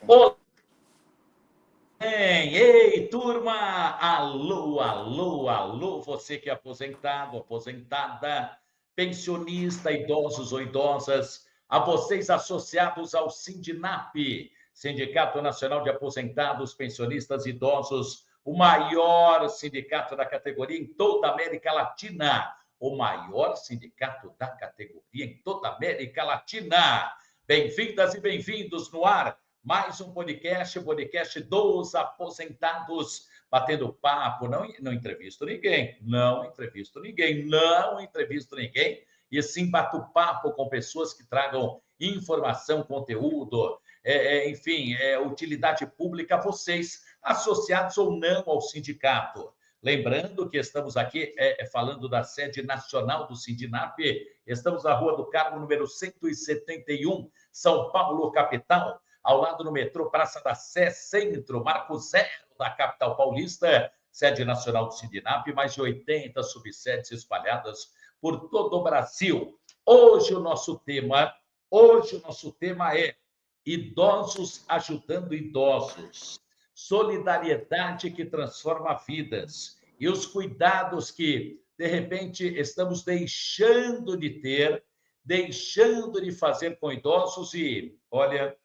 Olá, ei, turma! Alô, alô, alô, você que é aposentado, aposentada, pensionista, idosos ou idosas, a vocês associados ao Sindinap, Sindicato Nacional de Aposentados, Pensionistas e Idosos, o maior sindicato da categoria em toda a América Latina, o maior sindicato da categoria em toda a América Latina. Bem-vindas e bem-vindos no ar mais um podcast, o podcast dos aposentados, batendo papo, não entrevisto ninguém, não entrevisto ninguém, e sim bato papo com pessoas que tragam informação, conteúdo, enfim, utilidade pública a vocês, associados ou não ao sindicato. Lembrando que estamos aqui falando da sede nacional do Sindinap, estamos na Rua do Carmo, número 171, São Paulo, capital, ao lado do metrô Praça da Sé, centro, Marco Zero da capital paulista, sede nacional do Sindinap, mais de 80 subsedes espalhadas por todo o Brasil. Hoje o nosso tema é idosos ajudando idosos, solidariedade que transforma vidas e os cuidados que, de repente, estamos deixando de ter, deixando de fazer com idosos e, olha,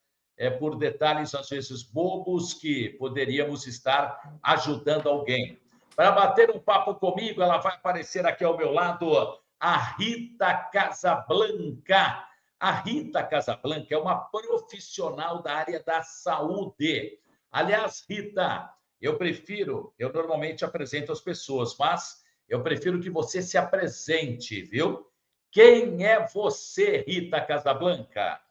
por detalhes, às vezes, bobos, que poderíamos estar ajudando alguém. Para bater um papo comigo, ela vai aparecer aqui ao meu lado, a Rita Casablanca. A Rita Casablanca é uma profissional da área da saúde. Aliás, Rita, eu normalmente apresento as pessoas, mas eu prefiro que você se apresente, viu? Quem é você, Rita Casablanca?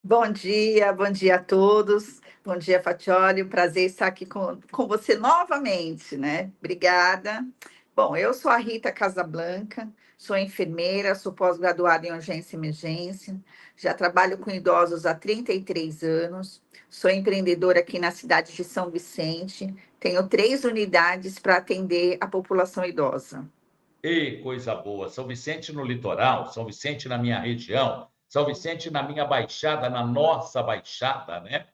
Bom dia a todos. Bom dia, Fatioli. Um prazer estar aqui com você novamente, né? Obrigada. Bom, eu sou a Rita Casablanca, sou enfermeira, sou pós-graduada em urgência e emergência, já trabalho com idosos há 33 anos, sou empreendedora aqui na cidade de São Vicente, tenho 3 unidades para atender a população idosa. Ei, coisa boa! São Vicente no litoral, São Vicente na minha região, São Vicente na minha baixada, na nossa baixada, né?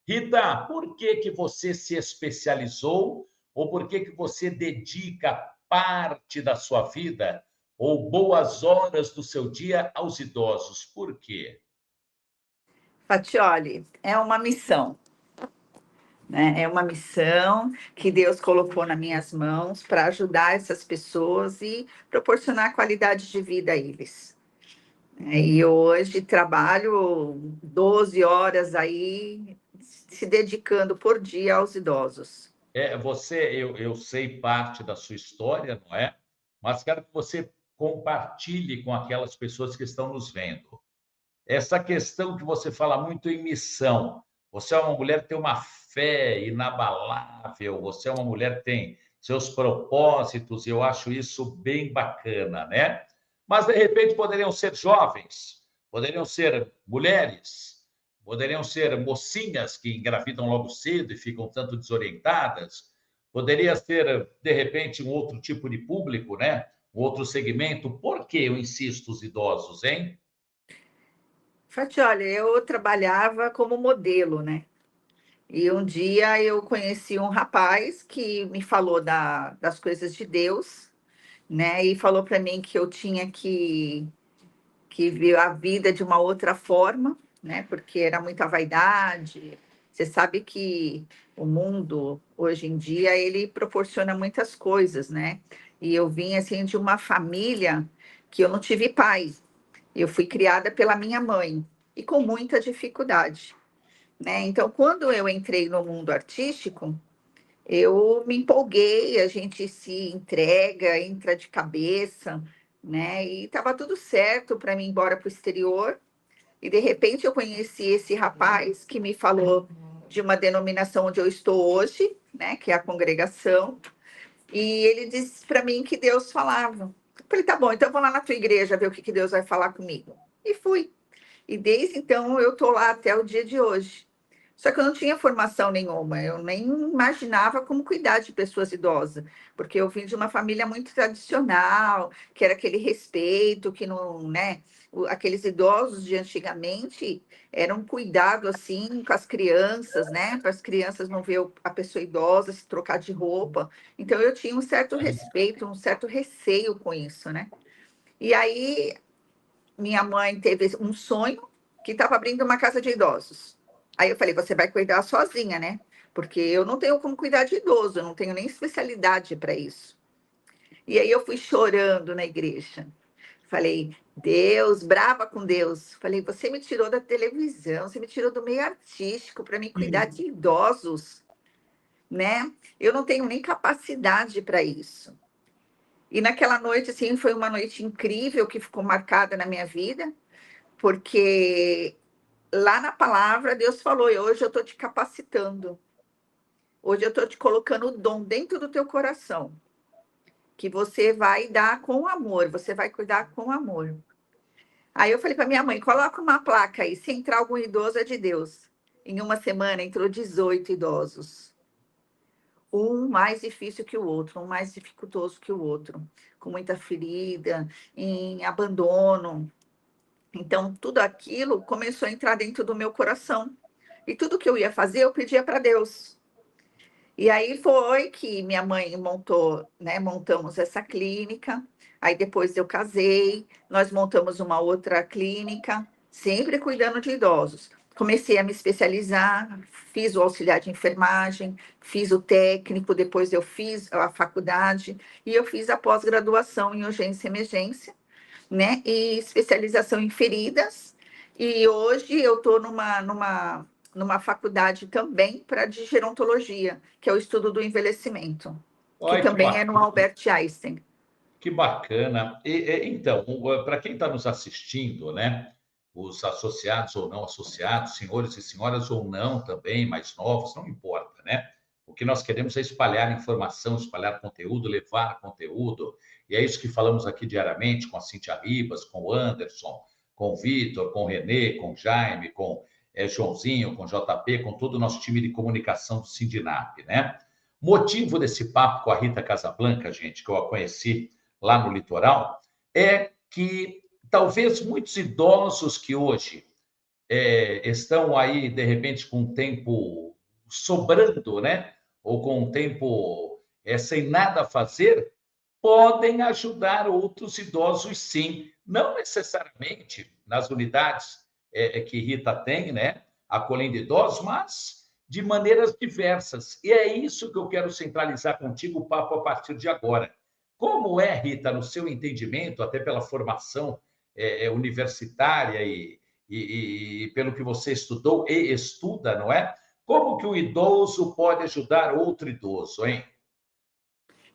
Rita, por que que você se especializou ou por que que você dedica parte da sua vida ou boas horas do seu dia aos idosos? Por quê? Fatioli, é uma missão. Né? É uma missão que Deus colocou nas minhas mãos para ajudar essas pessoas e proporcionar qualidade de vida a eles. E hoje trabalho 12 horas aí, se dedicando por dia aos idosos. Eu sei parte da sua história, não é? Mas quero que você compartilhe com aquelas pessoas que estão nos vendo. Essa questão que você fala muito em missão. Você é uma mulher que tem uma fé inabalável, você é uma mulher que tem seus propósitos, e eu acho isso bem bacana, né? Mas, de repente, poderiam ser jovens, poderiam ser mulheres, poderiam ser mocinhas que engravidam logo cedo e ficam tanto desorientadas, poderia ser, de repente, um outro tipo de público, né? Um outro segmento. Por que eu insisto os idosos, hein? Olha, eu trabalhava como modelo, né? E um dia eu conheci um rapaz que me falou das coisas de Deus, né? E falou para mim que eu tinha que ver a vida de uma outra forma, né? Porque era muita vaidade. Você sabe que o mundo hoje em dia ele proporciona muitas coisas, né? E eu vim assim de uma família que eu não tive pai. Eu fui criada pela minha mãe e com muita dificuldade, né? Então, quando eu entrei no mundo artístico, eu me empolguei, a gente se entrega, entra de cabeça, né? E estava tudo certo para mim ir embora para o exterior. E de repente eu conheci esse rapaz que me falou de uma denominação onde eu estou hoje, né? Que é a congregação. E ele disse para mim que Deus falava. Eu falei, tá bom, então eu vou lá na tua igreja ver o que que Deus vai falar comigo. E fui. E desde então eu estou lá até o dia de hoje. Só que eu não tinha formação nenhuma, eu nem imaginava como cuidar de pessoas idosas, porque eu vim de uma família muito tradicional, que era aquele respeito, que não, né? Aqueles idosos de antigamente eram cuidado assim com as crianças, né? Para as crianças não ver a pessoa idosa se trocar de roupa. Então eu tinha um certo respeito, um certo receio com isso, né? E aí minha mãe teve um sonho que estava abrindo uma casa de idosos. Aí eu falei, você vai cuidar sozinha, né? Porque eu não tenho como cuidar de idoso, eu não tenho nem especialidade para isso. E aí eu fui chorando na igreja. Falei, Deus, brava com Deus. Falei, você me tirou da televisão, você me tirou do meio artístico para me cuidar de idosos, né? Eu não tenho nem capacidade para isso. E naquela noite, assim, foi uma noite incrível que ficou marcada na minha vida, porque lá na palavra Deus falou, e hoje eu estou te capacitando. Hoje eu estou te colocando o dom dentro do teu coração, que você vai dar com amor, você vai cuidar com amor. Aí eu falei para minha mãe, coloca uma placa aí, se entrar algum idoso é de Deus. Em uma semana entrou 18 idosos. Um mais difícil que o outro, um mais dificultoso que o outro, com muita ferida, em abandono. Então, tudo aquilo começou a entrar dentro do meu coração. E tudo que eu ia fazer, eu pedia para Deus. E aí foi que minha mãe montou, né? Montamos essa clínica. Aí depois eu casei, nós montamos uma outra clínica, sempre cuidando de idosos. Comecei a me especializar, fiz o auxiliar de enfermagem, fiz o técnico, depois eu fiz a faculdade e eu fiz a pós-graduação em urgência e emergência, né? E especialização em feridas. E hoje eu estou numa faculdade também para de gerontologia, que é o estudo do envelhecimento, que Olha que também é no bacana. Albert Einstein. Que bacana. Então, para quem está nos assistindo, né? Os associados ou não associados, senhores e senhoras ou não também, mais novos, não importa, né? O que nós queremos é espalhar informação, espalhar conteúdo, levar conteúdo. E é isso que falamos aqui diariamente com a Cíntia Ribas, com o Anderson, com o Vitor, com o Renê, com o Jaime, com Joãozinho, com o JP, com todo o nosso time de comunicação do Sindinap, né? Motivo desse papo com a Rita Casablanca, gente, que eu a conheci lá no litoral, é que talvez muitos idosos que hoje estão aí, de repente, com tempo sobrando, né? Ou com tempo sem nada a fazer, podem ajudar outros idosos, sim. Não necessariamente nas unidades que Rita tem, né? Acolhendo idosos, mas de maneiras diversas. E é isso que eu quero centralizar contigo o papo a partir de agora. Como é, Rita, no seu entendimento, até pela formação universitária e pelo que você estudou e estuda, não é? Como que o idoso pode ajudar outro idoso, hein?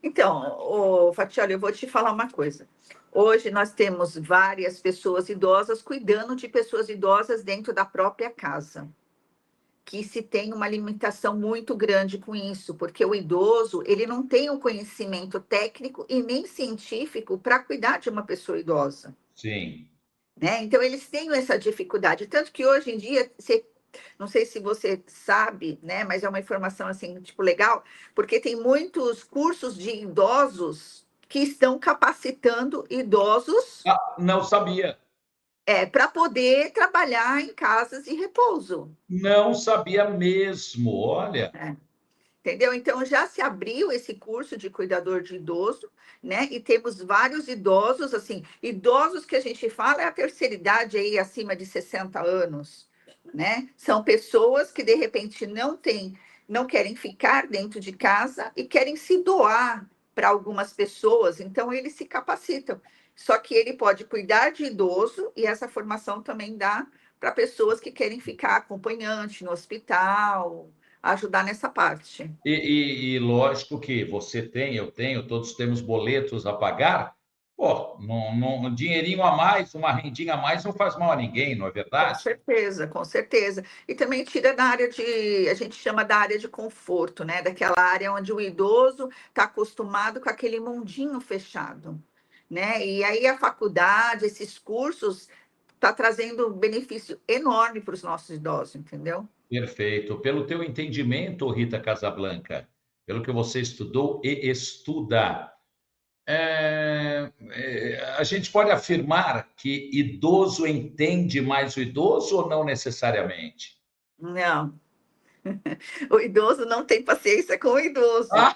Então, Fatioli, eu vou te falar uma coisa. Hoje nós temos várias pessoas idosas cuidando de pessoas idosas dentro da própria casa, que se tem uma limitação muito grande com isso, porque o idoso, ele não tem o conhecimento técnico e nem científico para cuidar de uma pessoa idosa, Sim. né? Então, eles têm essa dificuldade. Tanto que hoje em dia, não sei se você sabe, né? Mas é uma informação assim, tipo, legal, porque tem muitos cursos de idosos que estão capacitando idosos Ah, não sabia. para poder trabalhar em casas de repouso. Não sabia mesmo, olha. Né? Entendeu? Então já se abriu esse curso de cuidador de idoso, né? E temos vários idosos, assim, idosos que a gente fala é a terceira idade aí acima de 60 anos, né? São pessoas que de repente não querem ficar dentro de casa e querem se doar para algumas pessoas, então eles se capacitam. Só que ele pode cuidar de idoso e essa formação também dá para pessoas que querem ficar acompanhante no hospital, ajudar nessa parte. Lógico que você tem, eu tenho, todos temos boletos a pagar. Pô, um dinheirinho a mais, uma rendinha a mais não faz mal a ninguém, não é Com verdade? certeza, com certeza. E também tira da área a gente chama da área de conforto, né? Daquela área onde o idoso está acostumado com aquele mundinho fechado, né? E aí a faculdade, esses cursos, está trazendo um benefício enorme para os nossos idosos, entendeu? Perfeito. Pelo teu entendimento, Rita Casablanca, pelo que você estudou e estuda, a gente pode afirmar que idoso entende mais o idoso ou não necessariamente? Não, o idoso não tem paciência com o idoso. Ah,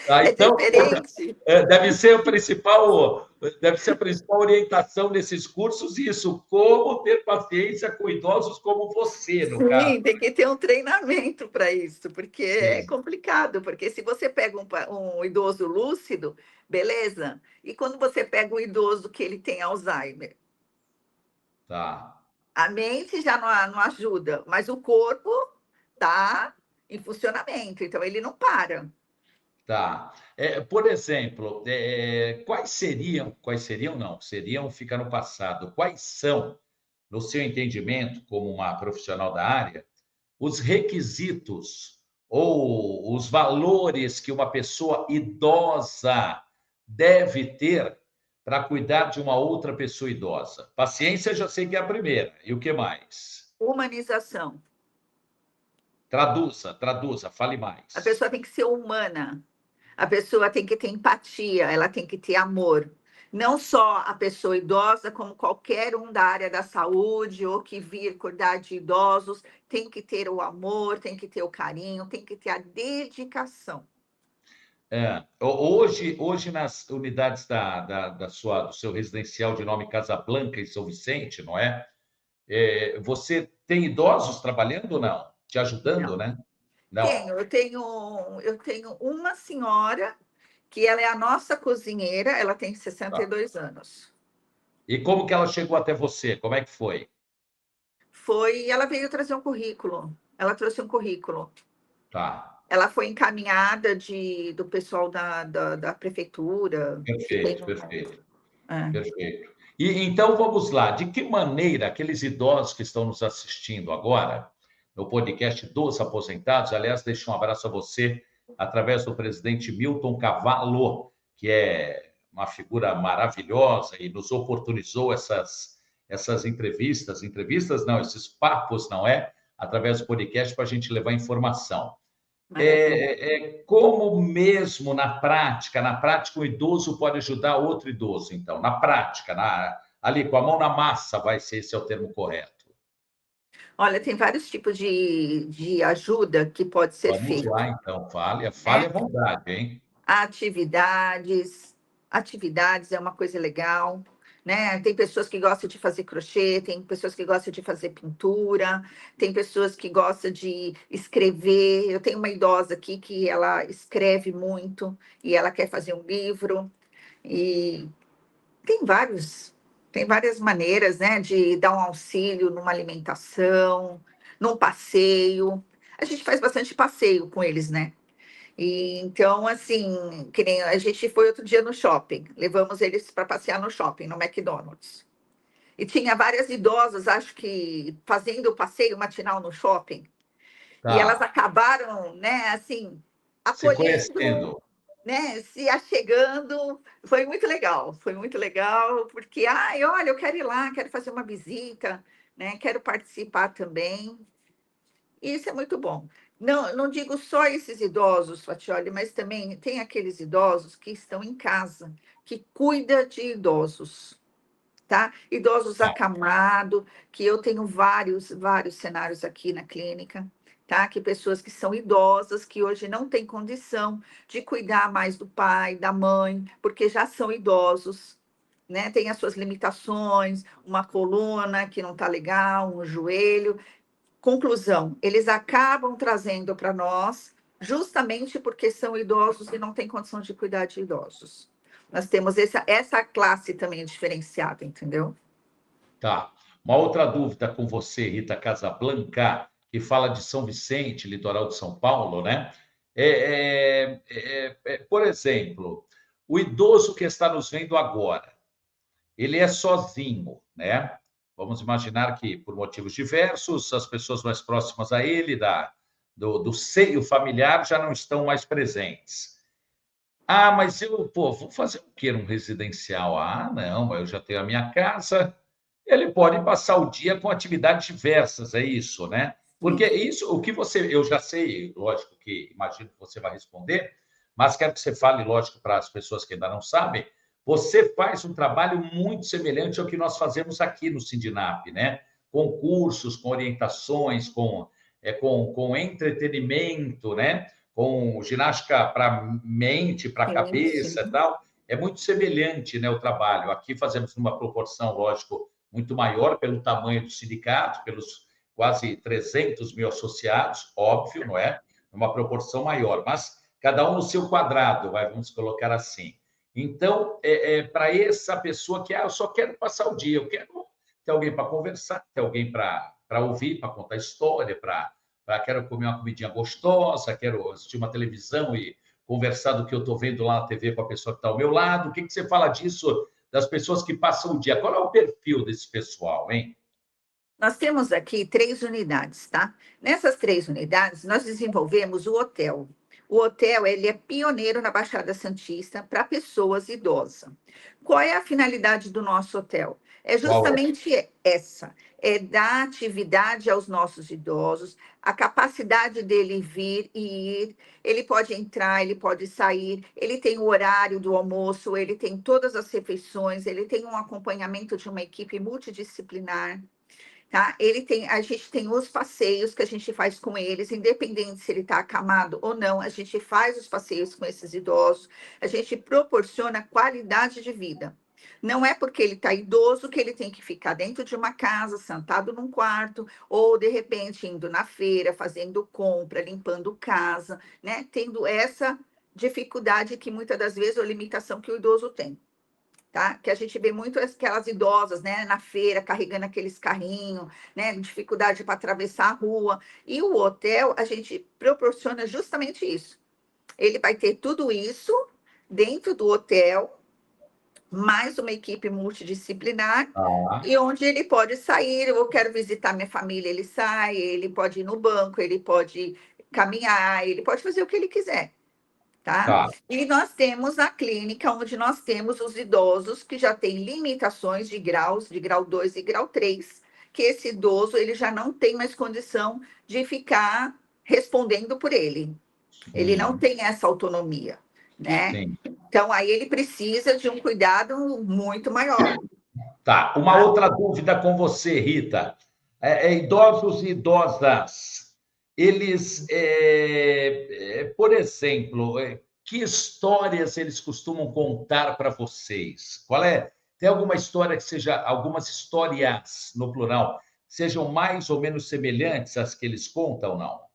tá, É então, diferente. deve ser a principal orientação desses cursos, isso, como ter paciência com idosos como você, no caso. Sim, tem que ter um treinamento para isso, porque é Ex- complicado, porque se você pega um idoso lúcido, beleza, e quando você pega um idoso que ele tem Alzheimer, Tá. a mente já não ajuda, mas o corpo está em funcionamento, então ele não para. Tá. Por exemplo, quais seriam, não, seriam, fica no passado, quais são, no seu entendimento, como uma profissional da área, os requisitos ou os valores que uma pessoa idosa deve ter para cuidar de uma outra pessoa idosa? Paciência, já sei que é a primeira. E o que mais? Humanização. Traduza, traduza, fale A mais. pessoa tem que ser humana. A pessoa tem que ter empatia, ela tem que ter amor. Não só a pessoa idosa, como qualquer um da área da saúde ou que vir cuidar de idosos, tem que ter o amor, tem que ter o carinho, tem que ter a dedicação. Hoje nas unidades do seu residencial de nome Casablanca em São Vicente, não é? Você tem idosos trabalhando ou não? Te ajudando, Não. né? Não. Eu tenho uma senhora que ela é a nossa cozinheira, ela tem Tá. 62 anos. E como que ela chegou até você? Como é que foi? Ela veio trazer um currículo. Ela trouxe um currículo. Tá. Ela foi encaminhada do pessoal da prefeitura, que tem Perfeito, um. perfeito, É. perfeito. E então vamos lá. De que maneira aqueles idosos que estão nos assistindo agora, no podcast dos aposentados, aliás, deixo um abraço a você através do presidente Milton Cavallo, que é uma figura maravilhosa e nos oportunizou essas entrevistas não, esses papos, não é? Através do podcast para a gente levar informação. Maravilha. Como mesmo na prática, o idoso pode ajudar outro idoso, então, na prática, ali com a mão na massa, vai ser esse é o termo correto. Olha, tem vários tipos de ajuda que pode ser Vamos feito, lá, então, fale né? à vontade, hein? Atividades, atividades é uma coisa legal, né? Tem pessoas que gostam de fazer crochê, tem pessoas que gostam de fazer pintura, tem pessoas que gostam de escrever. Eu tenho uma idosa aqui que ela escreve muito e ela quer fazer um livro. E tem tem várias maneiras, né, de dar um auxílio numa alimentação, num passeio. A gente faz bastante passeio com eles, né? E então, assim, que nem a gente foi outro dia no shopping, levamos eles para passear no shopping, no McDonald's. E tinha várias idosas, acho que fazendo o passeio matinal no shopping, e elas Tá, acabaram, né, assim, se acolhendo, conhecendo. né, se achegando. Foi muito legal, porque, ai, olha, eu quero ir lá, quero fazer uma visita, né, quero participar também. Isso é muito bom. Não digo só esses idosos, Fatioli, mas também tem aqueles idosos que estão em casa, que cuida de idosos, tá? Idosos Tá, acamados, que eu tenho vários cenários aqui na clínica, tá? Que pessoas que são idosas, que hoje não têm condição de cuidar mais do pai, da mãe, porque já são idosos, né? Tem as suas limitações, uma coluna que não está legal, um joelho. Conclusão, eles acabam trazendo para nós, justamente porque são idosos e não têm condição de cuidar de idosos. Nós temos essa classe também diferenciada, entendeu? tá. Uma outra dúvida com você, Rita Casablanca, que fala de São Vicente, litoral de São Paulo, né? Por exemplo, o idoso que está nos vendo agora, ele é sozinho, né? Vamos imaginar que, por motivos diversos, as pessoas mais próximas a ele, do seio familiar, já não estão mais presentes. Ah, mas eu, pô, vou fazer o quê num residencial? Ah, não, eu já tenho a minha casa, Ele pode passar o dia com atividades diversas, é isso, né? Porque Sim. isso, o que você, eu já sei, lógico que imagino que você vai responder, mas quero que você fale, lógico, para as pessoas que ainda não sabem, você faz um trabalho muito semelhante ao que nós fazemos aqui no Sindinap, né? Com cursos, com orientações, com entretenimento, né? Com ginástica para mente, para Sim, cabeça e sim. tal. É muito semelhante, né, o trabalho. Aqui fazemos numa proporção, lógico, muito maior pelo tamanho do sindicato, pelos quase 300 mil associados, óbvio, não é? Uma proporção maior, mas cada um no seu quadrado, vamos colocar assim. Então, para essa pessoa que, eu só quero passar o dia, eu quero ter alguém para conversar, ter alguém para ouvir, para contar história, quero comer uma comidinha gostosa, quero assistir uma televisão e conversar do que eu estou vendo lá na TV com a pessoa que está ao meu lado. O que você fala disso das pessoas que passam o dia? Qual é o perfil desse pessoal, hein? Nós temos aqui 3 unidades, tá? Nessas 3 unidades, nós desenvolvemos o hotel. O hotel, ele é pioneiro na Baixada Santista para pessoas idosas. Qual é a finalidade do nosso hotel? É Qual é? justamente essa, é dar atividade aos nossos idosos, a capacidade dele vir e ir, ele pode entrar, ele pode sair, ele tem o horário do almoço, ele tem todas as refeições, ele tem um acompanhamento de uma equipe multidisciplinar. Tá? A gente tem os passeios que a gente faz com eles, independente se ele está acamado ou não, a gente faz os passeios com esses idosos, a gente proporciona qualidade de vida. Não é porque ele está idoso que ele tem que ficar dentro de uma casa, sentado num quarto, ou de repente indo na feira, fazendo compra, limpando casa, né? Tendo essa dificuldade que muitas das vezes, ou limitação que o idoso tem. Tá? Que a gente vê muito aquelas idosas, né, na feira, carregando aqueles carrinhos, né, dificuldade para atravessar a rua. E o hotel, a gente proporciona justamente isso. Ele vai ter tudo isso dentro do hotel, mais uma equipe multidisciplinar, Ah, e onde ele pode sair, eu quero visitar minha família, ele sai, ele pode ir no banco, ele pode caminhar, ele pode fazer o que ele quiser. Tá? tá. E nós temos a clínica, onde nós temos os idosos que já têm limitações de graus, de grau 2 e grau 3, que esse idoso ele já não tem mais condição de ficar respondendo por ele. Ele não Sim, tem essa autonomia, né? sim. Então, aí ele precisa de um cuidado muito maior. Tá. Uma Tá? outra dúvida com você, Rita. Idosos e idosas, eles, por exemplo, que histórias eles costumam contar para vocês? Tem alguma história que seja, algumas histórias, no plural, sejam mais ou menos semelhantes às que eles contam ou não?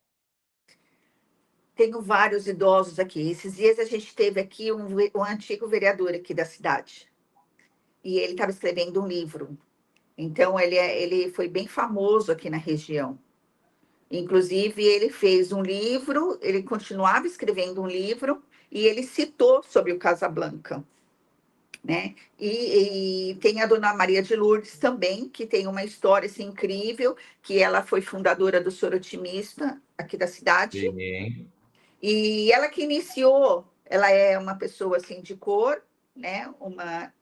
Tenho vários idosos aqui. Esses dias a gente teve aqui um antigo vereador aqui da cidade. E ele estava escrevendo um livro. Então, ele foi bem famoso aqui na região. Inclusive, ele fez um livro, ele continuava escrevendo um livro, e ele citou sobre o Casablanca, né? E tem a Dona Maria de Lourdes também, que tem uma história assim, incrível, que ela foi fundadora do Sorotimista, aqui da cidade, Sim, e ela que iniciou, ela é uma pessoa assim de cor, né? Uma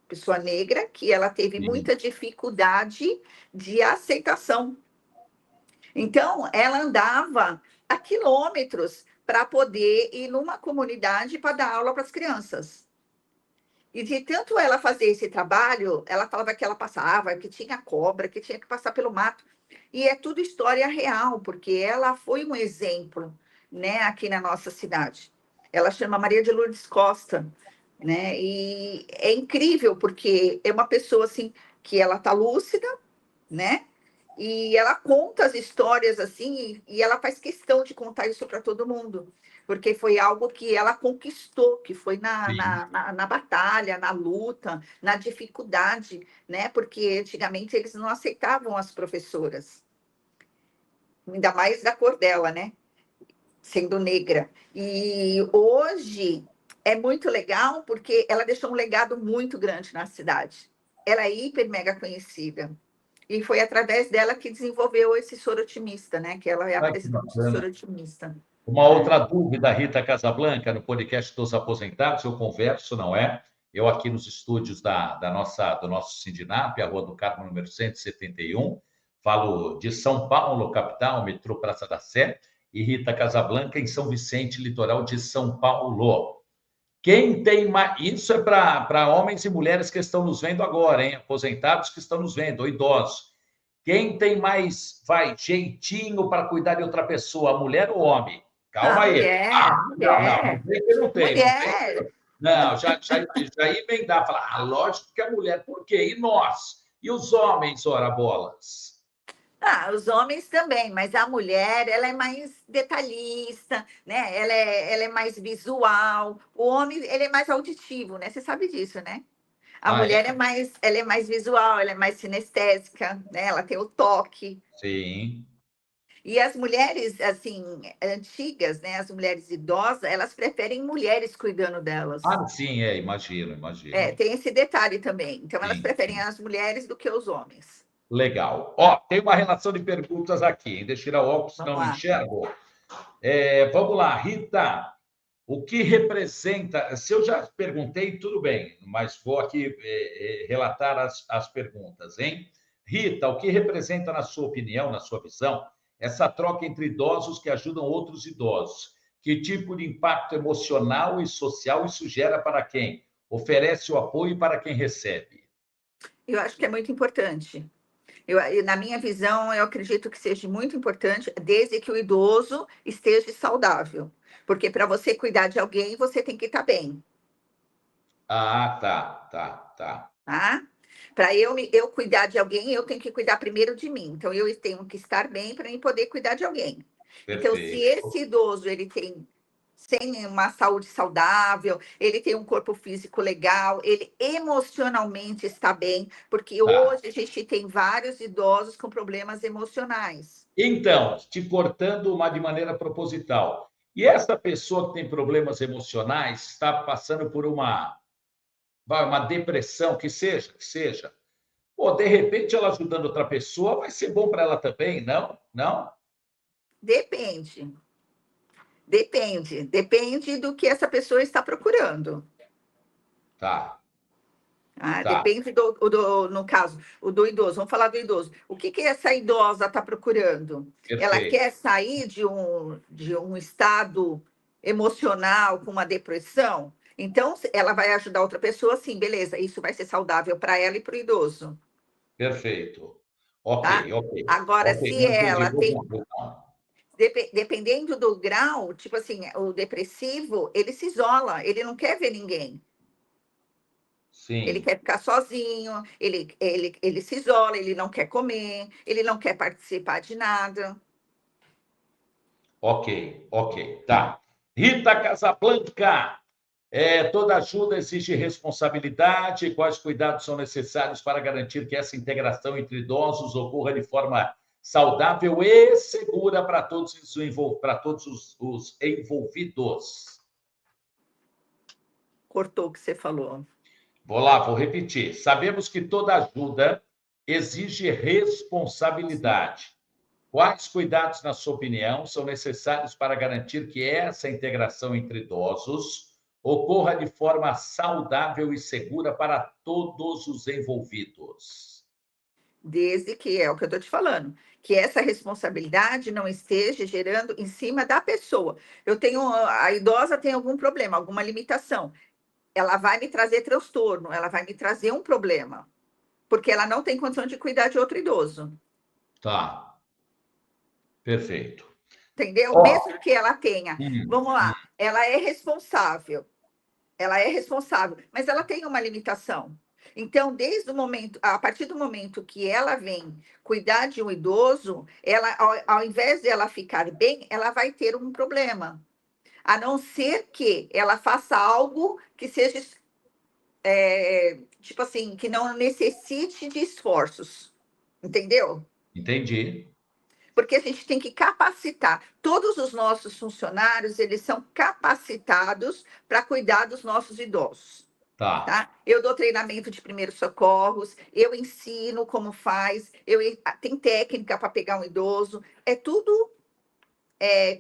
pessoa negra, que ela teve sim, muita dificuldade de aceitação. Então, ela andava a quilômetros para poder ir numa comunidade para dar aula para as crianças. E de tanto ela fazer esse trabalho, ela falava que ela passava, que tinha cobra, que tinha que passar pelo mato. E é tudo história real, porque ela foi um exemplo, né, aqui na nossa cidade. Ela chama Maria de Lourdes Costa, né? E é incrível porque é uma pessoa assim que ela tá lúcida, né? E ela conta as histórias assim, e ela faz questão de contar isso para todo mundo, porque foi algo que ela conquistou, que foi sim. na batalha, na luta, na dificuldade, né? Porque antigamente eles não aceitavam as professoras, ainda mais da cor dela, né? Sendo negra. E hoje é muito legal porque ela deixou um legado muito grande na cidade. Ela é hiper mega conhecida. E foi através dela que desenvolveu esse soro otimista, né? Que ela é a Ai, que presidente do bacana. soro otimista. Uma É. outra dúvida, Rita Casablanca, no podcast dos aposentados, eu converso, não é? eu aqui nos estúdios do nosso Sindinap, a Rua do Carmo, número 171, falo de São Paulo, capital, metrô Praça da Sé, e Rita Casablanca, em São Vicente, litoral de São Paulo. Quem tem mais. Isso é para homens e mulheres que estão nos vendo agora, hein? Aposentados que estão nos vendo, ou idosos. Quem tem mais, jeitinho para cuidar de outra pessoa, a mulher ou o homem? Calma Ah, aí. mulher, Não mulher, tem que não tem, não tem. mulher. Não, já emendar, falar, lógico que a mulher, por quê? E nós? E os homens, ora bolas? Ah, os homens também, mas a mulher, ela é mais detalhista, né? Ela é mais visual. O homem, ele é mais auditivo, né? Você sabe disso, né? A Ah, mulher é? ela é mais visual, ela é mais sinestésica, né? Ela tem o toque. Sim. E as mulheres, assim, antigas, né? As mulheres idosas, elas preferem mulheres cuidando delas. Ah, sim, imagino, É, imagino. tem esse detalhe também. Então, elas Sim, preferem sim. as mulheres do que os homens. Legal. Ó, tem uma relação de perguntas aqui, hein? Deixa eu tirar o óculos, Vamos senão não lá. enxergo. Vamos lá, Rita. O que representa? Se eu já perguntei, tudo bem, mas vou aqui relatar as perguntas, hein? Rita, o que representa, na sua opinião, na sua visão, essa troca entre idosos que ajudam outros idosos? Que tipo de impacto emocional e social isso gera para quem oferece o apoio e para quem recebe? Eu acho que é muito importante. Na minha visão, eu acredito que seja muito importante, desde que o idoso esteja saudável. Porque para você cuidar de alguém, você tem que estar bem, Ah, tá, tá, tá. tá? Para eu cuidar de alguém, eu tenho que cuidar primeiro de mim. Então, eu tenho que estar bem para poder cuidar de alguém. Então, se esse Perfeito. idoso ele tem sem uma saúde saudável, ele tem um corpo físico legal, ele emocionalmente está bem, porque Tá. hoje a gente tem vários idosos com problemas emocionais. Então, te cortando de maneira proposital. E essa pessoa que tem problemas emocionais está passando por uma depressão, que seja. Pô, de repente, ela ajudando outra pessoa vai ser bom para ela também, não? Não? Depende, depende do que essa pessoa está procurando. Tá, Ah, tá, depende no caso, o do idoso. Vamos falar do idoso. O que essa idosa está procurando? Ela perfeito. quer sair de um estado emocional com uma depressão? Então, ela vai ajudar outra pessoa, sim, beleza. Isso vai ser saudável para ela e para o idoso, Perfeito. Ok, tá? ok. Agora, Ok, se não entendi. ela Pois tem, não, pois não. dependendo do grau, tipo assim, o depressivo, ele se isola, ele não quer ver ninguém. Ele Sim, quer ficar sozinho, ele se isola, ele não quer comer, ele não quer participar de nada. ok, ok, tá. Rita Casablanca, toda ajuda exige responsabilidade. Quais cuidados são necessários para garantir que essa integração entre idosos ocorra de forma saudável e segura para todos os envolvidos? Cortou o que você falou. Vou lá, vou repetir. Sabemos que toda ajuda exige responsabilidade. Quais cuidados, na sua opinião, são necessários para garantir que essa integração entre idosos ocorra de forma saudável e segura para todos os envolvidos? Desde que é o que eu estou te falando, que essa responsabilidade não esteja gerando em cima da pessoa. A idosa tem algum problema, alguma limitação. Ela vai me trazer transtorno, ela vai me trazer um problema, porque ela não tem condição de cuidar de outro idoso. Tá, perfeito. Entendeu? Ó, Mesmo que ela tenha, vamos hum, lá, ela é responsável, mas ela tem uma limitação. Então, desde o momento, a partir do momento que ela vem cuidar de um idoso, ela, ao invés de ela ficar bem, ela vai ter um problema. A não ser que ela faça algo que seja, tipo assim, que não necessite de esforços. Entendeu? entendi. Porque a gente tem que capacitar. Todos os nossos funcionários, eles são capacitados para cuidar dos nossos idosos. Tá, Tá? Eu dou treinamento de primeiros socorros, eu ensino como faz, tem técnica para pegar um idoso, é tudo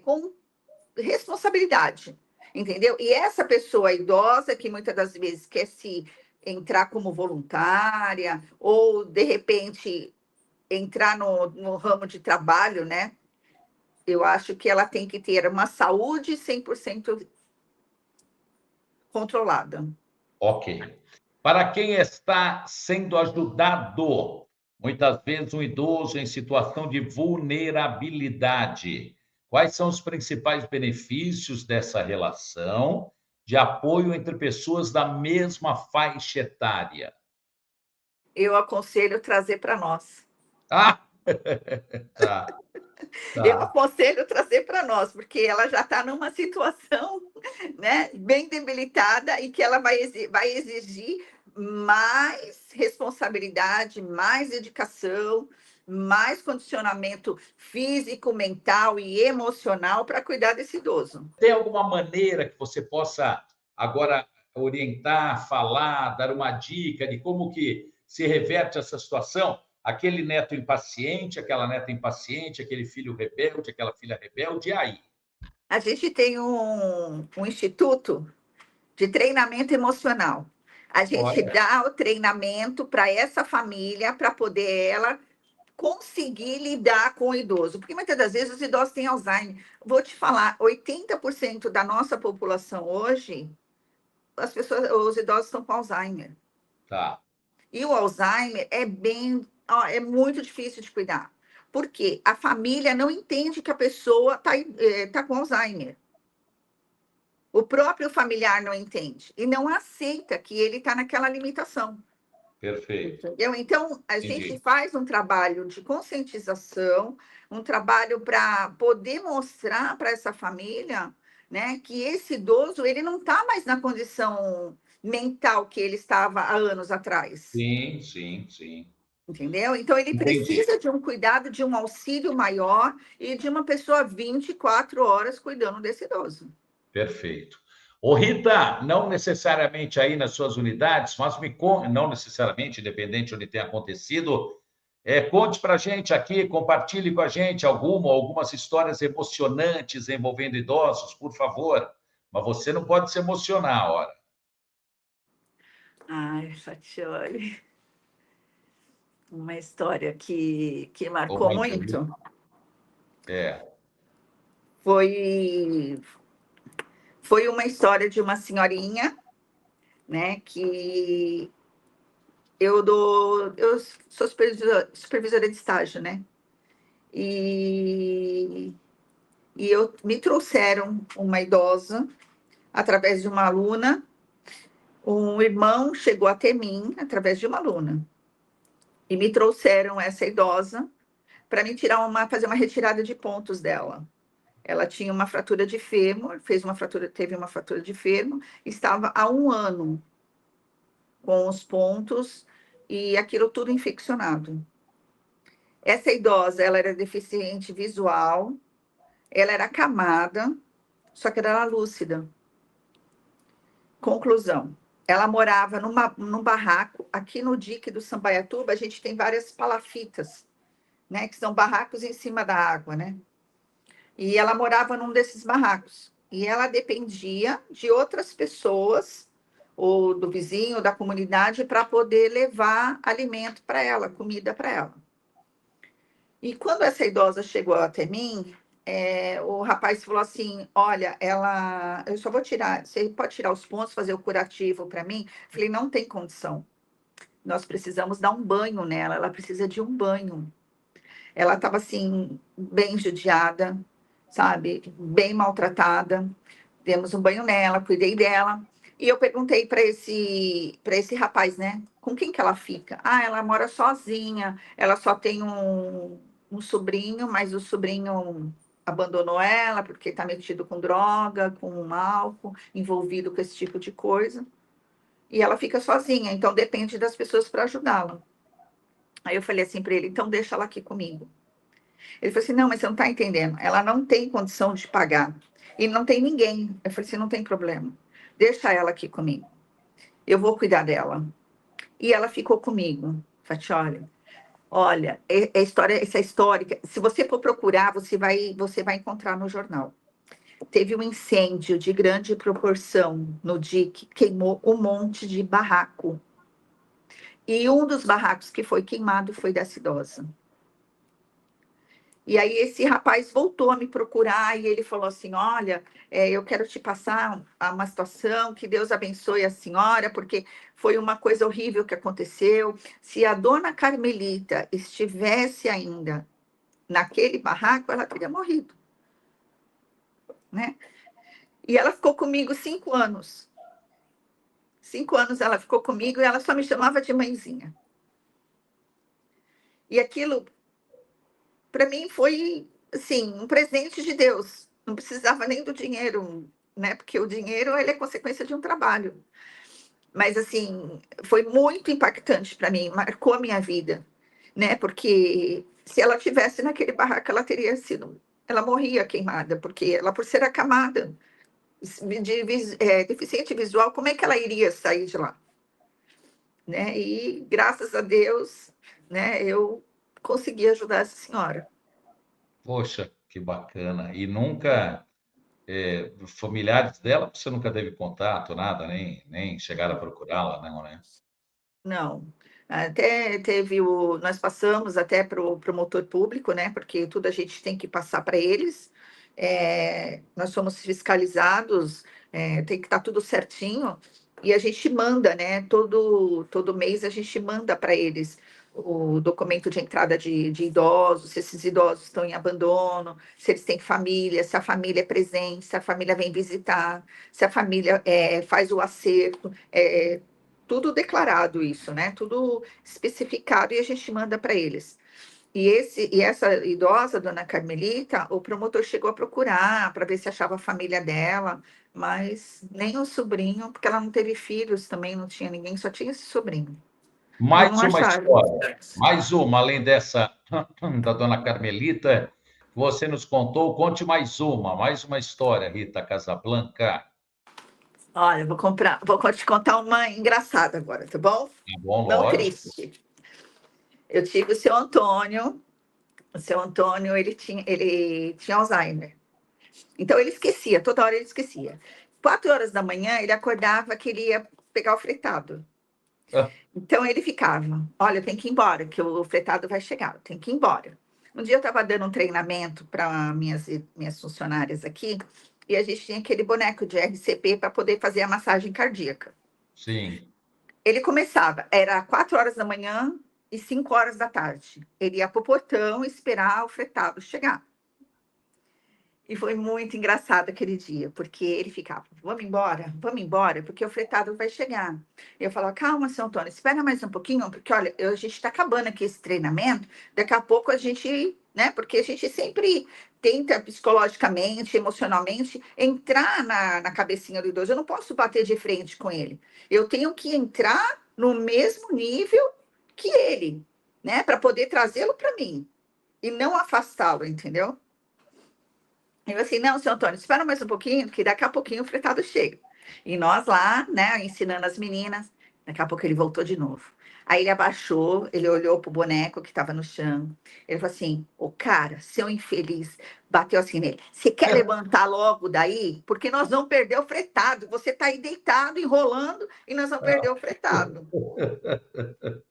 com responsabilidade. entendeu? E essa pessoa idosa, que muitas das vezes quer se entrar como voluntária, ou, de repente, entrar no ramo de trabalho, né? Eu acho que ela tem que ter uma saúde 100% controlada. Ok. Para quem está sendo ajudado, muitas vezes um idoso em situação de vulnerabilidade, quais são os principais benefícios dessa relação de apoio entre pessoas da mesma faixa etária? Eu aconselho trazer para nós. Ah, tá, Eu tá. aconselho trazer para nós, porque ela já está numa situação, né, bem debilitada e que ela vai exigir mais responsabilidade, mais dedicação, mais condicionamento físico, mental e emocional para cuidar desse idoso. Tem alguma maneira que você possa agora orientar, falar, dar uma dica de como que se reverte essa situação? Aquele neto impaciente, aquela neta impaciente, aquele filho rebelde, aquela filha rebelde, e aí? A gente tem um instituto de treinamento emocional. A gente Olha, dá o treinamento para essa família, para poder ela conseguir lidar com o idoso, porque muitas das vezes os idosos têm Alzheimer. Vou te falar, 80% da nossa população hoje, os idosos estão com Alzheimer. tá, E o Alzheimer é muito difícil de cuidar. Porque a família não entende que a pessoa tá com Alzheimer. O próprio familiar não entende e não aceita que ele está naquela limitação. perfeito, Entendeu? Então, a gente entendi. faz um trabalho de conscientização, um trabalho para poder mostrar para essa família, né, que esse idoso ele não está mais na condição mental que ele estava há anos atrás. Sim, sim, sim. Entendeu? Então, ele Entendi, precisa de um cuidado, de um auxílio maior e de uma pessoa 24 horas cuidando desse idoso. perfeito. Ô, Rita, não necessariamente aí nas suas unidades, mas não necessariamente, independente de onde tenha acontecido, conte para a gente aqui, compartilhe com a gente algumas histórias emocionantes envolvendo idosos, por favor. Mas você não pode se emocionar, ora. Ai, Fatiole, uma história que marcou Uma, muito é, foi, foi uma história de uma senhorinha, né, que eu sou supervisora de estágio, né, e, me trouxeram uma idosa através de uma aluna. Um irmão chegou até mim através de uma aluna e me trouxeram essa idosa para me fazer uma retirada de pontos dela. Ela tinha uma fratura de fêmur, teve uma fratura de fêmur, estava há 1 ano com os pontos e aquilo tudo infeccionado. Essa idosa, ela era deficiente visual, ela era acamada, só que ela era lúcida. Conclusão, ela morava num barraco, aqui no dique do Sambaiatuba, a gente tem várias palafitas, né, que são barracos em cima da água, né? E ela morava num desses barracos. E ela dependia de outras pessoas, ou do vizinho, da comunidade, para poder levar alimento para ela, comida para ela. E quando essa idosa chegou até mim, o rapaz falou assim: Olha, eu só vou tirar, você pode tirar os pontos, fazer o curativo para mim? Falei: Não tem condição. Nós precisamos dar um banho nela, ela precisa de um banho. Ela estava assim, bem judiada, sabe? Bem maltratada. Demos um banho nela, cuidei dela. E eu perguntei para esse rapaz, né? Com quem que ela fica? Ah, ela mora sozinha, ela só tem um sobrinho, mas o sobrinho abandonou ela porque está metido com droga, com álcool, envolvido com esse tipo de coisa. E ela fica sozinha, então depende das pessoas para ajudá-la. Aí eu falei assim para ele: então deixa ela aqui comigo. Ele falou assim: não, mas você não está entendendo. Ela não tem condição de pagar. E não tem ninguém. Eu falei assim: não tem problema. Deixa ela aqui comigo. Eu vou cuidar dela. E ela ficou comigo. Fatioli, olha, essa história, se você for procurar, você vai encontrar no jornal. teve um incêndio de grande proporção no dia que queimou um monte de barraco. E um dos barracos que foi queimado foi dessa idosa. E aí esse rapaz voltou a me procurar e ele falou assim, olha, eu quero te passar uma situação, que Deus abençoe a senhora, porque foi uma coisa horrível que aconteceu. Se a dona Carmelita estivesse ainda naquele barraco, ela teria morrido, né? E ela ficou comigo 5 anos. 5 anos ela ficou comigo e ela só me chamava de mãezinha. E aquilo, para mim, foi, assim, um presente de Deus. Não precisava nem do dinheiro, né? Porque o dinheiro, ele é consequência de um trabalho. Mas, assim, foi muito impactante para mim, marcou a minha vida, né? Porque se ela tivesse naquele barraco, ela teria sido... Ela morria queimada, porque ela, por ser acamada, deficiente visual, como é que ela iria sair de lá? Né? E, graças a Deus, né, eu consegui ajudar essa senhora. Poxa, que bacana. E nunca, familiares dela, você nunca teve contato, nada, nem chegaram a procurá-la, não, né? Não, até teve o... Nós passamos até para o promotor público, né? Porque tudo a gente tem que passar para eles. Nós somos fiscalizados, tem que estar tudo certinho. E a gente manda, né? Todo mês a gente manda para eles o documento de entrada de idosos, se esses idosos estão em abandono, se eles têm família, se a família é presente, se a família vem visitar, se a família faz o acerto. Tudo declarado isso, né? Tudo especificado e a gente manda para eles. E essa idosa, dona Carmelita, o promotor chegou a procurar para ver se achava a família dela, mas nem o sobrinho, porque ela não teve filhos também, não tinha ninguém, só tinha esse sobrinho. E Mais não uma acharam. história, mais uma, além dessa da dona Carmelita, que você nos contou. Conte mais uma história, Rita Casablanca. Olha, vou te contar uma engraçada agora, tá bom? Tá bom, Não lógico. triste. Eu tive o seu Antônio. O seu Antônio, ele tinha Alzheimer. Então ele esquecia, toda hora ele esquecia. 4 horas da manhã ele acordava que ele ia pegar o fretado. Ah, Então ele ficava, olha, eu tenho que ir embora, que o fretado vai chegar, eu tenho que ir embora. Um dia eu estava dando um treinamento para minhas funcionárias aqui, e a gente tinha aquele boneco de RCP para poder fazer a massagem cardíaca. sim. Ele começava, era 4 horas da manhã e 5 horas da tarde. Ele ia para o portão esperar o fretado chegar. E foi muito engraçado aquele dia, porque ele ficava, vamos embora, porque o fretado vai chegar. Eu falava, calma, seu Antônio, espera mais um pouquinho, porque olha, a gente está acabando aqui esse treinamento, daqui a pouco a gente, né, porque a gente sempre tenta psicologicamente, emocionalmente, entrar na cabecinha do idoso. Eu não posso bater de frente com ele. Eu tenho que entrar no mesmo nível que ele, né, para poder trazê-lo para mim e não afastá-lo, entendeu? Eu assim, não, seu Antônio, espera mais um pouquinho, que daqui a pouquinho o fretado chega. E nós lá, né, ensinando as meninas, daqui a pouco ele voltou de novo. Aí ele abaixou, ele olhou pro boneco que estava no chão. Ele falou assim: o cara, seu infeliz, bateu assim nele. Você quer levantar logo daí? Porque nós vamos perder o fretado. Você tá aí deitado, enrolando, e nós vamos perder o fretado.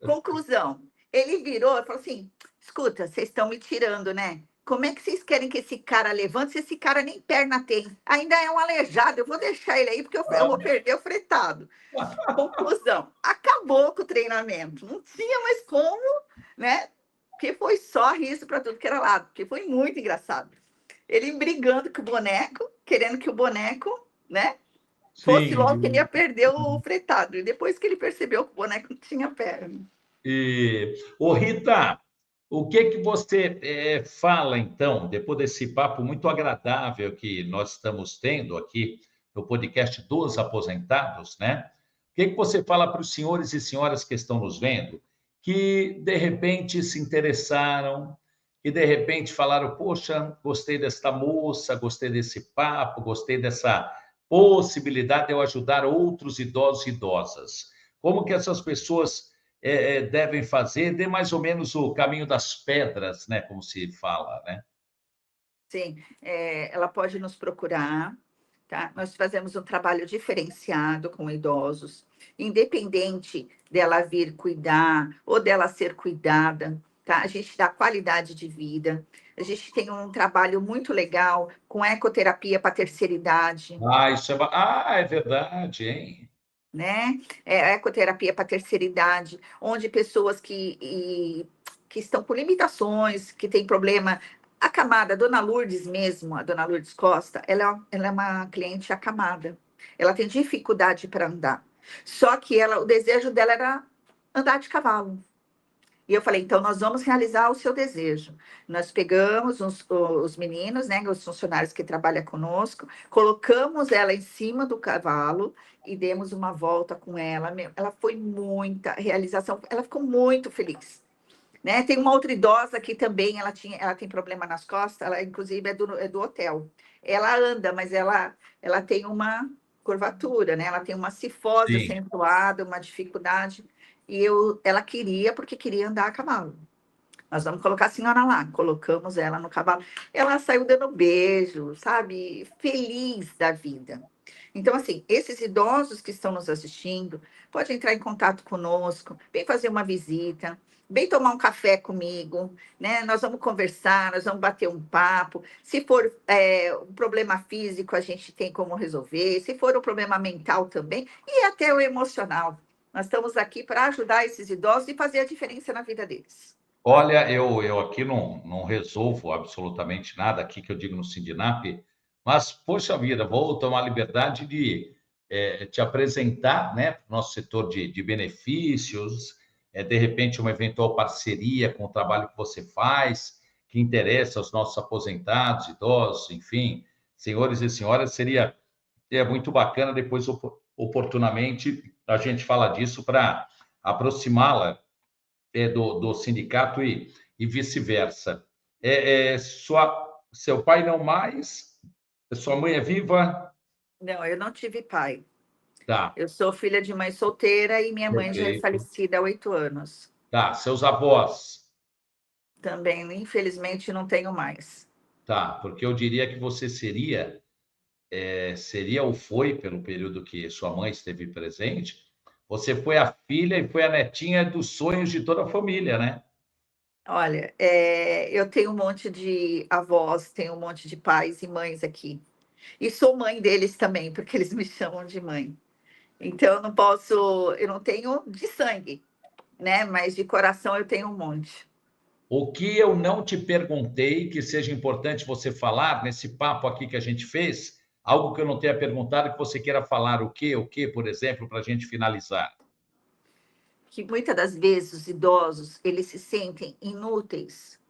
Conclusão, ele virou e falou assim: escuta, vocês estão me tirando, né? Como é que vocês querem que esse cara levante se esse cara nem perna tem? Ainda é um aleijado, eu vou deixar ele aí porque eu vou perder o fretado. Conclusão, acabou com o treinamento. Não tinha mais como, né? Porque foi só riso para tudo que era lado, porque foi muito engraçado. Ele brigando com o boneco, querendo que o boneco, né, fosse Sim. logo que ele ia perder o fretado. E depois que ele percebeu que o boneco não tinha perna. Ô, Rita, o que que você fala, então, depois desse papo muito agradável que nós estamos tendo aqui no podcast dos aposentados, né? O que que você fala para os senhores e senhoras que estão nos vendo, que de repente se interessaram, que de repente falaram, poxa, gostei desta moça, gostei desse papo, gostei dessa possibilidade de eu ajudar outros idosos e idosas. Como que essas pessoas devem fazer? Dê mais ou menos o caminho das pedras, né? Como se fala, né? Sim, ela pode nos procurar, tá? Nós fazemos um trabalho diferenciado com idosos, independente dela vir cuidar ou dela ser cuidada, tá? A gente dá qualidade de vida. A gente tem um trabalho muito legal com ecoterapia para terceira idade, Ah, isso é verdade, hein? né? Ecoterapia para terceira idade, onde pessoas que estão com limitações, que têm problema. Acamada, a Dona Lourdes mesmo, a Dona Lourdes Costa, ela é uma cliente acamada. Ela tem dificuldade para andar. Só que o desejo dela era andar de cavalo. E eu falei, então nós vamos realizar o seu desejo. Nós pegamos os meninos, né, os funcionários que trabalham conosco, colocamos ela em cima do cavalo e demos uma volta com ela. Ela foi muita realização, ela ficou muito feliz. Né? Tem uma outra idosa que também ela tem problema nas costas, ela inclusive é do hotel. Ela anda, mas ela tem uma curvatura, né? Ela tem uma cifose Sim. acentuada, uma dificuldade. E ela queria, porque queria andar a cavalo. Nós vamos colocar a senhora lá. Colocamos ela no cavalo. Ela saiu dando beijo, sabe? Feliz da vida. Então, assim, esses idosos que estão nos assistindo, pode entrar em contato conosco, vem fazer uma visita, vem tomar um café comigo, né? Nós vamos conversar, nós vamos bater um papo. Se for um problema físico, a gente tem como resolver. Se for um problema mental também, e até o emocional. Nós estamos aqui para ajudar esses idosos e fazer a diferença na vida deles. Olha, eu aqui não resolvo absolutamente nada aqui que eu digo no Sindinap, mas, poxa vida, vou tomar a liberdade de te apresentar, né, para o nosso setor de benefícios, de repente uma eventual parceria com o trabalho que você faz, que interessa aos nossos aposentados, idosos, enfim, senhores e senhoras, seria muito bacana depois, oportunamente, a gente fala disso para aproximá-la do sindicato e vice-versa. Seu pai não mais? Sua mãe é viva? Não, eu não tive pai. Tá, Eu sou filha de mãe solteira e minha mãe já é perfeito. falecida há 8 anos. Tá, seus avós? Também, infelizmente, não tenho mais. Tá, porque eu diria que você seria ou foi, pelo período que sua mãe esteve presente, você foi a filha e foi a netinha dos sonhos de toda a família, né? Olha, eu tenho um monte de avós, tenho um monte de pais e mães aqui. E sou mãe deles também, porque eles me chamam de mãe. Então, eu não tenho de sangue, né? Mas de coração eu tenho um monte. O que eu não te perguntei, que seja importante você falar nesse papo aqui que a gente fez, algo que eu não tenha perguntado, que você queira falar o quê, por exemplo, para a gente finalizar. Que muitas das vezes os idosos, eles se sentem inúteis,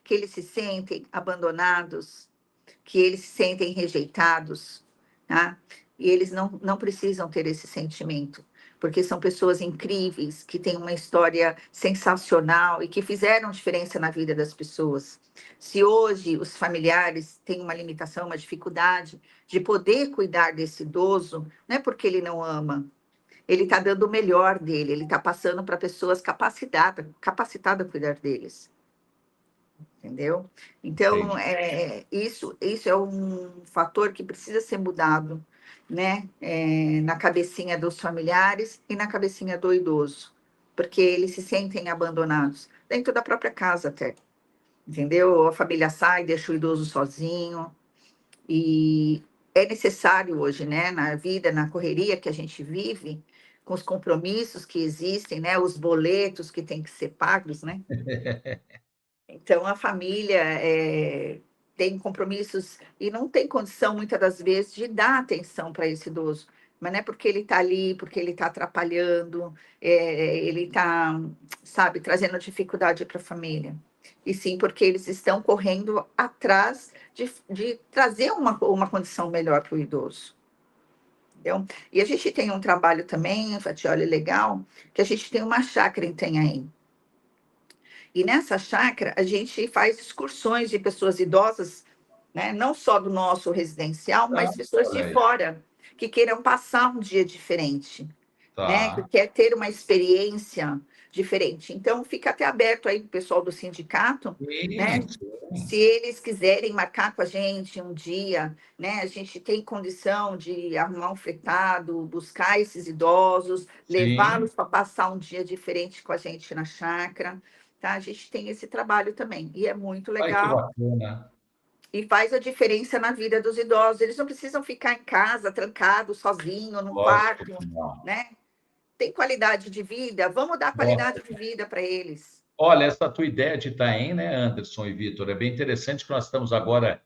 que eles se sentem abandonados, que eles se sentem rejeitados, tá? E eles não precisam ter esse sentimento, porque são pessoas incríveis, que têm uma história sensacional e que fizeram diferença na vida das pessoas. Se hoje os familiares têm uma limitação, uma dificuldade de poder cuidar desse idoso, não é porque ele não ama, ele está dando o melhor dele, ele está passando para pessoas capacitadas a cuidar deles. Entendeu? Então, Entendi. isso é um fator que precisa ser mudado, né? Na cabecinha dos familiares e na cabecinha do idoso, porque eles se sentem abandonados, dentro da própria casa até, entendeu? A família sai, deixa o idoso sozinho, e é necessário hoje, né? Na vida, na correria que a gente vive, com os compromissos que existem, né? Os boletos que têm que ser pagos, né? Então, a família tem compromissos e não tem condição, muitas das vezes, de dar atenção para esse idoso. Mas não é porque ele está ali, porque ele está atrapalhando, ele está, sabe, trazendo dificuldade para a família. E sim porque eles estão correndo atrás de trazer uma condição melhor para o idoso. Entendeu? E a gente tem um trabalho também, Fatioli, legal, que a gente tem uma chácara em Itanhaém. E nessa chácara, a gente faz excursões de pessoas idosas, né? Não só do nosso residencial, Tá, mas pessoas olha de aí. fora, que queiram passar um dia diferente, né? Que Tá. quer ter uma experiência, diferente. Então, fica até aberto aí para o pessoal do sindicato, né? Sim, sim, Se eles quiserem marcar com a gente um dia, né? A gente tem condição de arrumar um fretado, buscar esses idosos, sim. levá-los para passar um dia diferente com a gente na chácara, tá? A gente tem esse trabalho também, e é muito Ai, que legal bacana. e faz a diferença na vida dos idosos. Eles não precisam ficar em casa, trancados, sozinhos, num Lógico quarto, que não. né? Tem qualidade de vida, vamos dar qualidade de Ótimo. vida para eles. Olha, essa tua ideia de Itaém, né, Anderson e Vitor, é bem interessante que nós estamos agora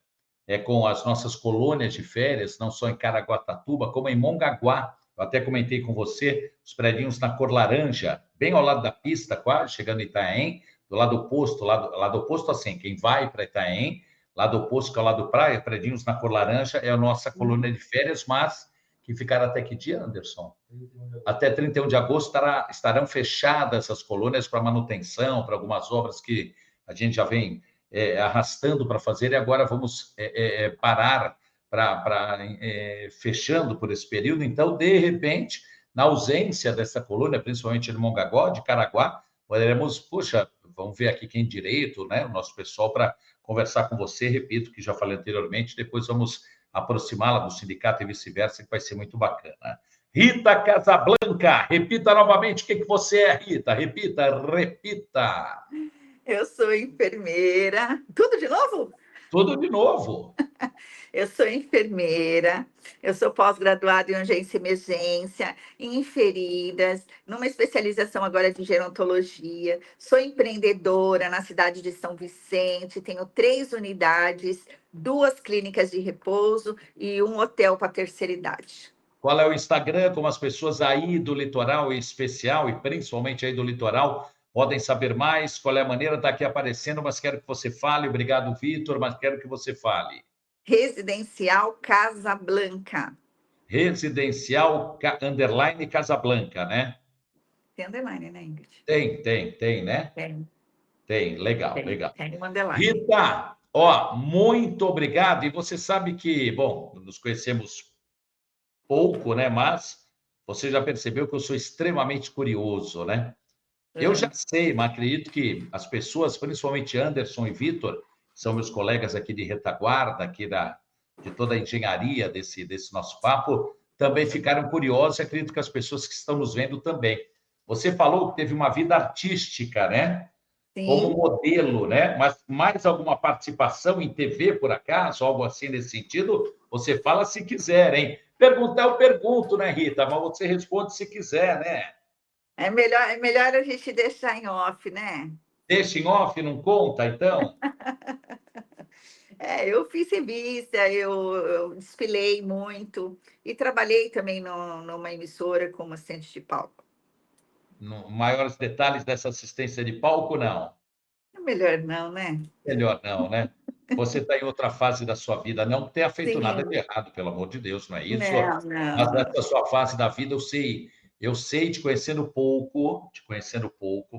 com as nossas colônias de férias, não só em Caraguatatuba, como em Mongaguá. Eu até comentei com você, os predinhos na cor laranja, bem ao lado da pista, quase, chegando em Itaém, do lado oposto, lado oposto assim, quem vai para Itaém, lado oposto, que é o lado praia, predinhos na cor laranja, é a nossa colônia de férias, mas que ficará até que dia, Anderson? Até 31 de agosto estarão fechadas as colônias para manutenção, para algumas obras que a gente já vem arrastando para fazer, e agora vamos parar fechando por esse período. Então, de repente, na ausência dessa colônia, principalmente de Mongaguá, de Caraguá, poderemos, puxa, vamos ver aqui quem direito, né, o nosso pessoal, para conversar com você, repito, que já falei anteriormente, depois vamos aproximá-la do sindicato e vice-versa, que vai ser muito bacana. Rita Casablanca, repita novamente o que você é, Rita. Repita, repita. Eu sou enfermeira. Tudo de novo? Tudo de novo. Eu sou enfermeira, eu sou pós-graduada em urgência e emergência, em feridas, numa especialização agora de gerontologia. Sou empreendedora na cidade de São Vicente, tenho 3 unidades, 2 clínicas de repouso e um hotel para terceira idade. Qual é o Instagram? Como as pessoas aí do litoral em especial, e principalmente aí do litoral, podem saber mais? Qual é a maneira? Está aqui aparecendo, mas quero que você fale. Obrigado, Vitor, mas quero que você fale. Residencial Casa Blanca. Residencial underline Casablanca, né? Tem underline, né, Ingrid? Tem, né? Tem, Tem, legal, tem, legal. tem um underline. Rita, ó, muito obrigado. E você sabe que, bom, nos conhecemos pouco, né? Mas você já percebeu que eu sou extremamente curioso, né? Eu já Uhum. sei, mas acredito que as pessoas, principalmente Anderson e Vitor, são meus colegas aqui de retaguarda, de toda a engenharia desse nosso papo, também ficaram curiosos e acredito que as pessoas que estão nos vendo também. Você falou que teve uma vida artística, né? Como Sim. modelo, né? Mas mais alguma participação em TV, por acaso, algo assim nesse sentido? Você fala se quiser, hein? Perguntar, eu pergunto, né, Rita? Mas você responde se quiser, né? É melhor a gente deixar em off, né? Deixa em off, não conta, então? Eu fiz revista, eu desfilei muito e trabalhei também numa emissora como assistente de palco. Maiores detalhes dessa assistência de palco, não. É melhor não, né? Melhor não, né? Você está em outra fase da sua vida, não tenha feito nada de Sim, errado, pelo amor de Deus, não é isso? não, Mas não. essa sua fase da vida, eu sei te conhecendo pouco,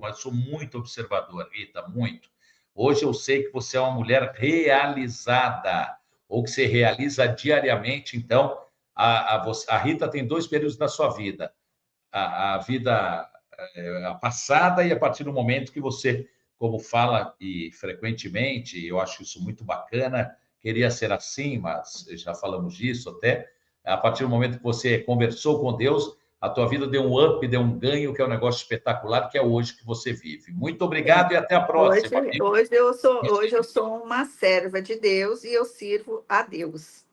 mas sou muito observador, Rita, muito. Hoje eu sei que você é uma mulher realizada, ou que você realiza diariamente, então, a Rita tem 2 períodos da sua vida, a vida a passada e a partir do momento que você, como fala e frequentemente, eu acho isso muito bacana, queria ser assim, mas já falamos disso até, a partir do momento que você conversou com Deus, a tua vida deu um up, deu um ganho, que é um negócio espetacular, que é hoje que você vive. Muito Sim. obrigado e até a Hoje, próxima, viu? hoje eu sou uma serva de Deus e eu sirvo a Deus.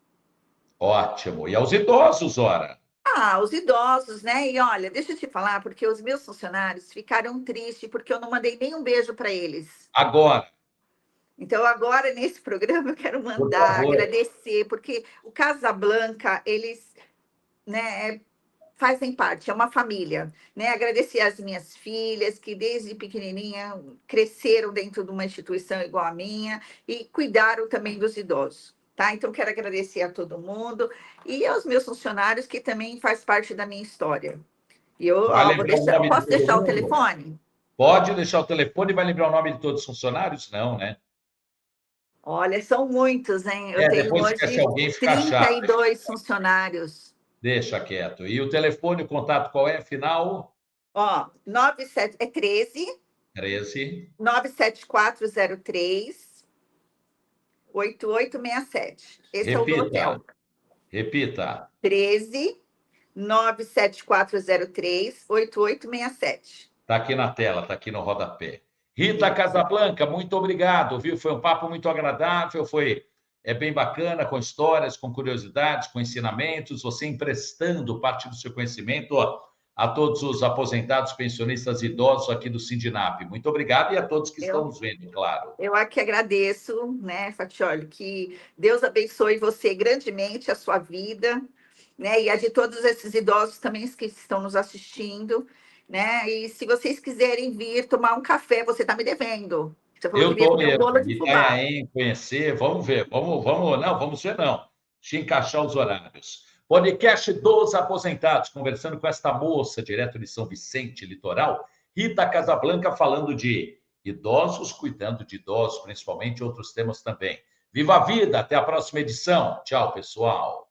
Ótimo. E aos idosos, ora? Ah, os idosos, né? E olha, deixa eu te falar, porque os meus funcionários ficaram tristes porque eu não mandei nenhum beijo para eles. Agora, Então, agora, nesse programa, eu quero por mandar favor. agradecer, porque o Casablanca, eles, né, fazem parte, é uma família, né? Agradecer às minhas filhas, que desde pequenininha cresceram dentro de uma instituição igual a minha e cuidaram também dos idosos, tá? Então, quero agradecer a todo mundo e aos meus funcionários, que também faz parte da minha história. E eu, Vai ó, vou lembrar o deixar, nome de posso todo deixar o mundo? telefone? Pode deixar o telefone e vai lembrar o nome de todos os funcionários? Não, né? Olha, são muitos, hein? Eu tenho Depois esquece hoje alguém, fica chato. 32 funcionários. Deixa quieto. E o telefone, o contato qual é? Final? Ó, 97, é 13 13. 97403 8867. Esse é o do Repita, hotel. repita. 13 97403 8867. Está aqui na tela, está aqui no rodapé. Rita Isso. Casablanca, muito obrigado, viu? Foi um papo muito agradável, é bem bacana, com histórias, com curiosidades, com ensinamentos, você emprestando parte do seu conhecimento a todos os aposentados, pensionistas idosos aqui do Sindinap. Muito obrigado e a todos que estão Eu, nos vendo, claro. eu aqui agradeço, né, Fatioli, que Deus abençoe você grandemente, a sua vida, né, e a de todos esses idosos também que estão nos assistindo, né, e se vocês quiserem vir tomar um café, você está me devendo. Você falou Eu que vinha estou comer um mesmo, bolo de fubá. Itanhaém, conhecer, vamos ver, vamos ver não, deixa eu encaixar os horários. Podcast dos Aposentados, conversando com esta moça, direto de São Vicente, litoral, Rita Casablanca, falando de idosos, cuidando de idosos, principalmente, outros temas também. Viva a vida, até a próxima edição. Tchau, pessoal.